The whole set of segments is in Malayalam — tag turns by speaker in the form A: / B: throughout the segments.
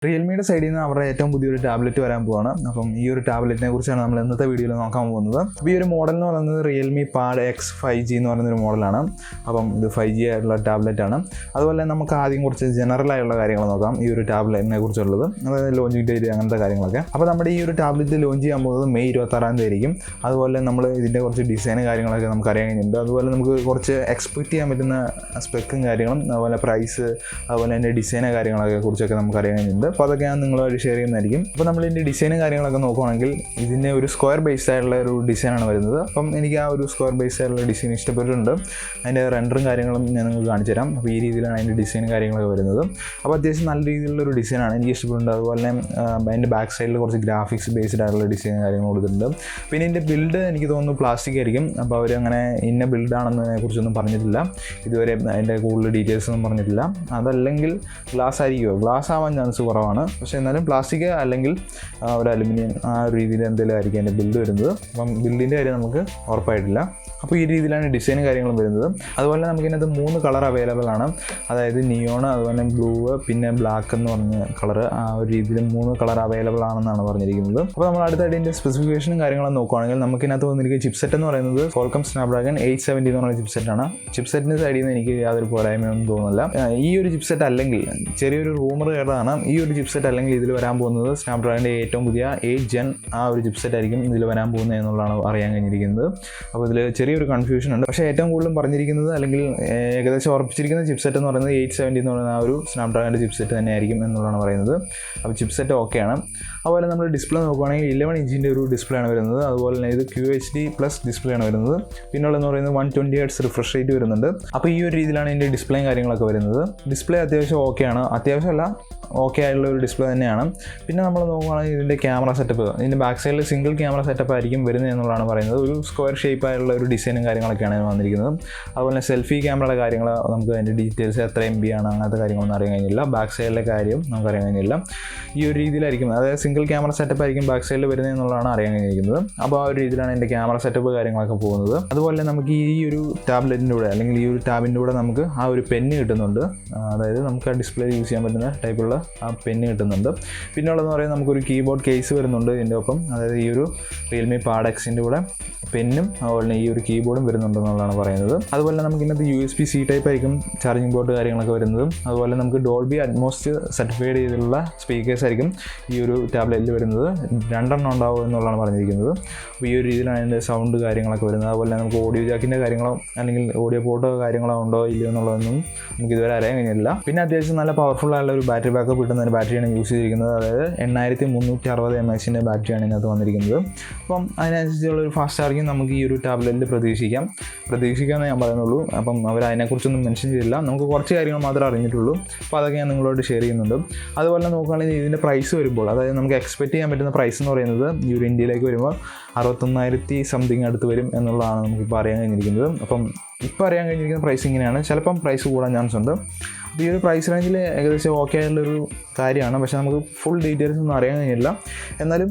A: റിയൽമിയുടെ സൈഡിൽ നിന്ന് അവരുടെ ഏറ്റവും പുതിയൊരു ടാബ്ലറ്റ് വരാൻ പോവാണ്. അപ്പം ഈ ഒരു ടാബ്ലറ്റിനെ കുറിച്ചാണ് നമ്മൾ ഇന്നത്തെ വീഡിയോയിൽ നോക്കാൻ പോകുന്നത്. അപ്പോൾ ഈ ഒരു മോഡൽ എന്ന് പറയുന്നത് റിയൽമി പാഡ് എക്സ് 5G എന്ന് പറയുന്നൊരു മോഡലാണ്. അപ്പം ഇത് 5G ആയിട്ടുള്ള ടാബ്ലറ്റാണ്. അതുപോലെ നമുക്ക് ആദ്യം കുറച്ച് ജനറൽ ആയുള്ള കാര്യങ്ങൾ നോക്കാം ഈ ഒരു ടാബ്ലറ്റിനെ കുറിച്ചുള്ളത്, അതായത് ലോഞ്ചിങ് ഡേറ്റ് അങ്ങനത്തെ കാര്യങ്ങളൊക്കെ. അപ്പോൾ നമ്മുടെ ഈ ഒരു ടാബ്ലറ്റ് ലോഞ്ച് ചെയ്യാൻ പോകുന്നത് മെയ് 26 ആയിരിക്കും. അതുപോലെ നമ്മൾ ഇതിൻ്റെ കുറച്ച് ഡിസൈനും കാര്യങ്ങളൊക്കെ നമുക്ക് അറിയാൻ കഴിഞ്ഞിട്ടുണ്ട്. അതുപോലെ നമുക്ക് കുറച്ച് എക്സ്പെക്റ്റ് ചെയ്യാൻ പറ്റുന്ന സ്പെക്കും കാര്യങ്ങളും, അതുപോലെ പ്രൈസ്, അതുപോലെ അതിൻ്റെ ഡിസൈനും കാര്യങ്ങളൊക്കെ കുറിച്ചൊക്കെ നമുക്ക് അറിയാൻ കഴിഞ്ഞിട്ടുണ്ട്. അപ്പോൾ അതൊക്കെ ഞാൻ നിങ്ങളുമായിട്ട് ഷെയർ ചെയ്യുന്നതായിരിക്കും. അപ്പോൾ നമ്മൾ ഇതിൻ്റെ ഡിസൈനും കാര്യങ്ങളൊക്കെ നോക്കുകയാണെങ്കിൽ ഇതിൻ്റെ ഒരു സ്ക്വയർ ബേസ്ഡ് ആയിട്ടുള്ള ഒരു ഡിസൈനാണ് വരുന്നത്. അപ്പം എനിക്ക് ആ ഒരു സ്ക്വയർ ബേസ്ഡ് ആയിട്ടുള്ള ഡിസൈൻ ഇഷ്ടപ്പെട്ടിട്ടുണ്ട്. അതിൻ്റെ റെൻഡറും കാര്യങ്ങളും ഞാൻ നിങ്ങൾക്ക് കാണിച്ചു തരാം. അപ്പോൾ ഈ രീതിയിലാണ് അതിൻ്റെ ഡിസൈനും കാര്യങ്ങളൊക്കെ വരുന്നത്. അപ്പോൾ അത്യാവശ്യം നല്ല രീതിയിലുള്ളൊരു ഡിസൈനാണ്, എനിക്ക് ഇഷ്ടപ്പെട്ടിട്ടുണ്ട്. അതുപോലെ തന്നെ അതിൻ്റെ ബാക്ക് സൈഡിൽ കുറച്ച് ഗ്രാഫിക്സ് ബേസ്ഡ് ആയിട്ടുള്ള ഡിസൈനും കാര്യങ്ങൾ കൊടുത്തിട്ടുണ്ട്. പിന്നെ ഇതിൻ്റെ ബിൽഡ് എനിക്ക് തോന്നുന്നു പ്ലാസ്റ്റിക് ആയിരിക്കും. അപ്പോൾ അവർ അങ്ങനെ ഇന്ന ബിൽഡാണെന്നതിനെ കുറിച്ചൊന്നും പറഞ്ഞിട്ടില്ല ഇതുവരെ, അതിൻ്റെ കൂടുതൽ ഡീറ്റെയിൽസ് ഒന്നും പറഞ്ഞിട്ടില്ല. അതല്ലെങ്കിൽ ഗ്ലാസ് ആയിരിക്കുമോ, ഗ്ലാസ് ആവാൻ ചാൻസ് കുറവാണ്. പക്ഷേ എന്നാലും പ്ലാസ്റ്റിക് അല്ലെങ്കിൽ ഒരു അലുമിനിയം ആ ഒരു രീതിയിൽ എന്തെങ്കിലും ആയിരിക്കും അതിൻ്റെ ബിൽഡ് വരുന്നത്. അപ്പം ബിൽഡിൻ്റെ കാര്യം നമുക്ക് ഉറപ്പായിട്ടില്ല. അപ്പോൾ ഈ രീതിയിലാണ് ഡിസൈനും കാര്യങ്ങളും വരുന്നത്. അതുപോലെ നമുക്ക് ഇതിനകത്ത് 3 കളർ അവൈലബിൾ ആണ്, അതായത് നിയോൺ, അതുപോലെ ബ്ലൂ, പിന്നെ ബ്ലാക്ക് എന്ന് പറഞ്ഞ കളർ. ആ ഒരു രീതിയിൽ 3 കളർ അവൈലബിൾ ആണെന്നാണ് പറഞ്ഞിരിക്കുന്നത്. അപ്പോൾ നമ്മൾ അടുത്തായിട്ട് ഇതിൻ്റെ സ്പെസിഫിക്കേഷനും കാര്യങ്ങളും നോക്കുകയാണെങ്കിൽ നമുക്ക് ഇതിനകത്ത് വന്നിരിക്കുന്ന ചിപ്സെറ്റ് എന്ന് പറയുന്നത് Qualcomm Snapdragon 870 എന്ന് പറയുന്ന ചിപ്സെറ്റാണ്. ചിപ്സെറ്റിൻ്റെ സൈഡിൽ നിന്ന് എനിക്ക് യാതൊരു പോരായ്മയൊന്നും തോന്നുന്നില്ല. ഈ ഒരു ചിപ്സെറ്റ് അല്ലെങ്കിൽ ചെറിയൊരു റൂമർ കേട്ടതാണ്, ഈ ഒരു ചിപ്സെറ്റ് അല്ലെങ്കിൽ ഇതിൽ വരാൻ പോകുന്നത് സ്നാപ്ഡ്രാഗണിൻ്റെ ഏറ്റവും പുതിയ 8 Gen ആ ഒരു ചിപ്സെറ്റ് ആയിരിക്കും ഇതിൽ വരാൻ പോകുന്നത് എന്നുള്ളതാണ് അറിയാൻ കഴിഞ്ഞിരിക്കുന്നത്. അപ്പോൾ ഇതിൽ ചെറിയൊരു കൺഫ്യൂഷൻ ഉണ്ട്. പക്ഷേ ഏറ്റവും കൂടുതലും പറഞ്ഞിരിക്കുന്നത് അല്ലെങ്കിൽ ഏകദേശം ഉറപ്പിച്ചിരിക്കുന്ന ചിപ്സെറ്റ് എന്ന് പറയുന്നത് 870 എന്ന് പറയുന്ന ആ ഒരു സ്നാപ്ഡ്രാഗണിൻ്റെ ചിപ്സെറ്റ് തന്നെയായിരിക്കും എന്നുള്ളതാണ് പറയുന്നത്. അപ്പോൾ ചിപ്സെറ്റ് ഓക്കെയാണ്. അതുപോലെ നമ്മൾ ഡിസ്പ്ലേ നോക്കുകയാണെങ്കിൽ 11 ഇഞ്ചിൻ്റെ ഒരു ഡിസ്പ്ലേ ആണ് വരുന്നത്. അതുപോലെ തന്നെ ഇത് QHD+ ഡിസ്പ്ലേ ആണ് വരുന്നത്. പിന്നുള്ളതെന്ന് പറയുന്നത് 120 Hz റിഫ്രഷ് റേറ്റ് വരുന്നുണ്ട്. അപ്പോൾ ഈ ഒരു രീതിയിലാണ് ഇതിൻ്റെ ഡിസ്പ്ലേയും കാര്യങ്ങളൊക്കെ വരുന്നത്. ഡിസ്പ്ലേ അത്യാവശ്യം ഓക്കെയാണ്, അത്യാവശ്യമല്ല ഓക്കെ ആയിട്ടുള്ള ഒരു ഡിസ്പ്ലേ തന്നെയാണ്. പിന്നെ നമ്മൾ നോക്കുകയാണെങ്കിൽ ഇതിൻ്റെ ക്യാമറ സെറ്റപ്പ്, ഇതിൻ്റെ ബാക്ക് സൈഡിൽ സിംഗിൾ ക്യാമറ സെറ്റപ്പ് ആയിരിക്കും വരുന്നത് എന്നുള്ളതാണ് പറയുന്നത്. ഒരു സ്ക്വയർ ഷേപ്പ് ആയിട്ടുള്ള ഒരു ഡിസൈനും കാര്യങ്ങളൊക്കെയാണ് വന്നിരിക്കുന്നത്. അതുപോലെ സെൽഫി ക്യാമറയുടെ കാര്യങ്ങൾ നമുക്ക് അതിൻ്റെ ഡീറ്റെയിൽസ് എത്ര MB ആണ് അങ്ങനത്തെ കാര്യങ്ങളൊന്നും അറിയാൻ കഴിഞ്ഞില്ല. ബാക്ക് സൈഡിലെ കാര്യം നമുക്ക് അറിയാൻ കഴിഞ്ഞില്ല. ഈ ഒരു രീതിയിലായിരിക്കും, അതായത് സിംഗിൾ ക്യാമറ സെറ്റപ്പ് ആയിരിക്കും ബാക്ക് സൈഡിൽ വരുന്നത് എന്നുള്ളതാണ് അറിയാൻ കഴിഞ്ഞിരിക്കുന്നത്. അപ്പോൾ ആ ഒരു രീതിയിലാണ് എൻ്റെ ക്യാമറ സെറ്റപ്പ് കാര്യങ്ങളൊക്കെ പോകുന്നത്. അതുപോലെ നമുക്ക് ഈ ഒരു ടാബ്ലറ്റിൻ്റെ കൂടെ അല്ലെങ്കിൽ ഈ ഒരു ടാബിൻ്റെ കൂടെ നമുക്ക് ആ ഒരു പെന്ന് കിട്ടുന്നുണ്ട്. അതായത് നമുക്ക് ആ ഡിസ്പ്ലേ യൂസ് ചെയ്യാൻ പറ്റുന്ന ടൈപ്പുള്ള ആ പെന്ന് കിട്ടുന്നുണ്ട്. പിന്നുള്ളതെന്ന് പറയുന്നത് നമുക്കൊരു കീബോർഡ് കേസ് വരുന്നുണ്ട് ഇതിൻ്റെ ഒപ്പം, അതായത് ഈ ഒരു റിയൽമി പാഡ് എക്സിൻ്റെ കൂടെ പെന്നും അതുപോലെ തന്നെ ഈ ഒരു കീബോർഡും വരുന്നുണ്ടെന്നുള്ളതാണ് പറയുന്നത്. അതുപോലെ നമുക്ക് ഇന്നത്തെ USB-C ടൈപ്പ് ആയിരിക്കും ചാർജിങ് പോർട്ട് കാര്യങ്ങളൊക്കെ വരുന്നതും. അതുപോലെ നമുക്ക് ഡോൾബി അറ്റ്മോസ് സർട്ടിഫൈഡ് ചെയ്തിട്ടുള്ള സ്പീക്കേഴ്സ് ആയിരിക്കും ഈ ഒരു ടാബ്ലറ്റിൽ വരുന്നത്. 2 ഉണ്ടാവും എന്നുള്ളതാണ് പറഞ്ഞിരിക്കുന്നത്. അപ്പോൾ ഈ ഒരു രീതിയിലാണ് അതിൻ്റെ സൗണ്ട് കാര്യങ്ങളൊക്കെ വരുന്നത്. അതുപോലെ നമുക്ക് ഓഡിയോ ജാക്കിൻ്റെ കാര്യങ്ങളോ അല്ലെങ്കിൽ ഓഡിയോ പോർട്ടോ കാര്യങ്ങളോ ഉണ്ടോ ഇല്ലയോ എന്നുള്ളതൊന്നും നമുക്ക് ഇതുവരെ അറിയാൻ കഴിഞ്ഞില്ല. പിന്നെ അത്യാവശ്യം നല്ല പവർഫുൾ ആയിട്ടുള്ള ഒരു ബാറ്ററി ബാക്കപ്പ് കിട്ടുന്ന ഒരു ബാറ്ററിയാണ് യൂസ് ചെയ്തിരിക്കുന്നത്. അതായത് 8360 mAhൻ്റെ ബാറ്ററിയാണ് ഇതിനകത്ത് വന്നിരിക്കുന്നത്. അപ്പം അതിനനുസരിച്ചുള്ള ഒരു ഫാസ്റ്റ് ചാർജിങ് നമുക്ക് ഈ ഒരു ടാബ്ലറ്റിൽ പ്രതീക്ഷിക്കാമെന്ന് ഞാൻ പറയുന്നുള്ളൂ. അപ്പം അവർ അതിനെക്കുറിച്ചൊന്നും മെൻഷൻ ചെയ്തില്ല, നമുക്ക് കുറച്ച് കാര്യങ്ങൾ മാത്രമേ അറിഞ്ഞിട്ടുള്ളൂ. അപ്പോൾ അതൊക്കെ ഞാൻ നിങ്ങളോട് ഷെയർ ചെയ്യുന്നുണ്ട്. അതുപോലെ നോക്കുകയാണെങ്കിൽ ഇതിൻ്റെ പ്രൈസ് വരുമ്പോൾ, അതായത് നമുക്ക് എക്സ്പെക്റ്റ് ചെയ്യാൻ പറ്റുന്ന പ്രൈസ് എന്ന് പറയുന്നത് ഈ ഒരു ഇന്ത്യയിലേക്ക് വരുമ്പോൾ 61,000 സംതിങ് അടുത്ത് വരും എന്നുള്ളതാണ് നമുക്കിപ്പോൾ അറിയാൻ കഴിഞ്ഞിരിക്കുന്നത്. അപ്പം ഇപ്പോൾ അറിയാൻ കഴിഞ്ഞിരിക്കുന്ന പ്രൈസ് ഇങ്ങനെയാണ്. ചിലപ്പം പ്രൈസ് കൂടാൻ ചാൻസ് ഉണ്ട്. അപ്പോൾ ഈ ഒരു പ്രൈസ് റേഞ്ചിൽ ഏകദേശം ഓക്കെ ആയിട്ടുള്ളൊരു കാര്യമാണ്. പക്ഷേ നമുക്ക് ഫുൾ ഡീറ്റെയിൽസ് ഒന്നും അറിയാൻ കഴിയില്ല. എന്നാലും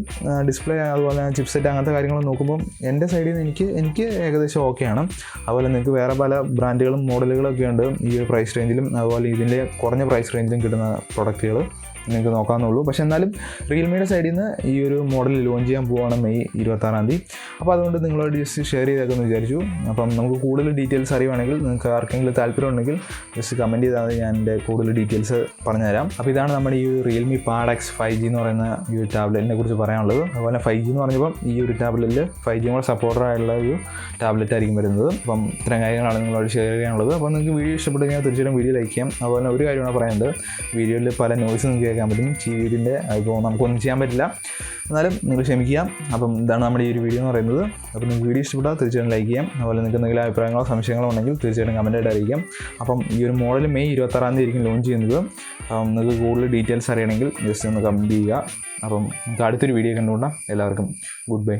A: ഡിസ്പ്ലേ അതുപോലെ ചിപ്സെറ്റ് അങ്ങനത്തെ കാര്യങ്ങൾ നോക്കുമ്പം എൻ്റെ സൈഡിൽ നിന്ന് എനിക്ക് ഏകദേശം ഓക്കെയാണ്. അതുപോലെ നിങ്ങൾക്ക് വേറെ പല ബ്രാൻഡുകളും മോഡലുകളൊക്കെ ഉണ്ട് ഈ ഒരു പ്രൈസ് റേഞ്ചിലും, അതുപോലെ ഇതിൻ്റെ കുറഞ്ഞ പ്രൈസ് റേഞ്ചിലും കിട്ടുന്ന പ്രൊഡക്റ്റുകൾ നിങ്ങൾക്ക് നോക്കാമെന്നുള്ളൂ. പക്ഷേ എന്നാലും റിയൽമിയുടെ സൈഡിൽ നിന്ന് ഈ ഒരു മോഡൽ ലോഞ്ച് ചെയ്യാൻ പോവുകയാണ് മെയ് 26. അപ്പോൾ അതുകൊണ്ട് നിങ്ങളോട് ജസ്റ്റ് ഷെയർ ചെയ്തേക്കെന്ന് വിചാരിച്ചു. അപ്പം നമുക്ക് കൂടുതൽ ഡീറ്റെയിൽസ് അറിയുവാണെങ്കിൽ, നിങ്ങൾക്ക് ആർക്കെങ്കിലും താല്പര്യം ഉണ്ടെങ്കിൽ ജസ്റ്റ് കമൻറ്റ് ചെയ്താൽ മതി, ഞാൻ എൻ്റെ കൂടുതൽ ഡീറ്റെയിൽസ് പറഞ്ഞുതരാം. അപ്പോൾ ഇതാണ് നമ്മുടെ ഈ റിയൽമി പാഡ് എക്സ് 5G എന്ന് പറയുന്ന ഈ ഒരു ടാബ്ലറ്റിനെ കുറിച്ച് പറയാനുള്ളത്. അതുപോലെ 5G എന്ന് പറഞ്ഞപ്പോൾ ഈ ഒരു ടാബ്ലറ്റിൽ 5G കൂടെ സപ്പോർട്ടർ ആയിട്ടുള്ള ഒരു ടാബ്ലറ്റ് ആയിരിക്കും വരുന്നത്. അപ്പം ഇത്തരം കാര്യങ്ങളാണ് നിങ്ങളോട് ഷെയർ ചെയ്യാനുള്ളത്. അപ്പോൾ നിങ്ങൾക്ക് വീഡിയോ ഇഷ്ടപ്പെട്ട് കഴിഞ്ഞാൽ തീർച്ചയായിട്ടും വീഡിയോ ലൈക്ക് ചെയ്യാം. അതുപോലെ ഒരു കാര്യമാണ് പറയാനുണ്ട്, വീഡിയോയിൽ പല നോയ്സ് നിങ്ങൾക്ക് കേൾക്കാൻ പറ്റും. വീഡിയോൻ്റെ ഇപ്പോൾ നമുക്കൊന്നും ചെയ്യാൻ പറ്റില്ല, എന്നാലും നിങ്ങൾ ക്ഷമിക്കുക. അപ്പം ഇതാണ് നമ്മുടെ ഈ ഒരു വീഡിയോ എന്ന് പറയുന്നത്. അപ്പോൾ നിങ്ങൾക്ക് വീഡിയോ ഇഷ്ടപ്പെട്ടാൽ തീർച്ചയായിട്ടും ലൈക്ക് ചെയ്യാം. അതുപോലെ നിങ്ങൾക്ക് എന്തെങ്കിലും അഭിപ്രായങ്ങളോ സംശയങ്ങളോ ഉണ്ടെങ്കിൽ തീർച്ചയായിട്ടും കമൻറ്റായിട്ട് അറിയിക്കാം. അപ്പം ഈ ഒരു മോഡൽ മെയ് 26 ആയിരിക്കും ലോഞ്ച് ചെയ്യുന്നത്. നിങ്ങൾക്ക് കൂടുതൽ ഡീറ്റെയിൽസ് അറിയണമെങ്കിൽ ജസ്റ്റ് ഒന്ന് കമൻറ്റ് ചെയ്യുക. അപ്പം നമുക്ക് അടുത്തൊരു വീഡിയോ കണ്ടുകൊണ്ടാൽ എല്ലാവർക്കും ഗുഡ് ബൈ.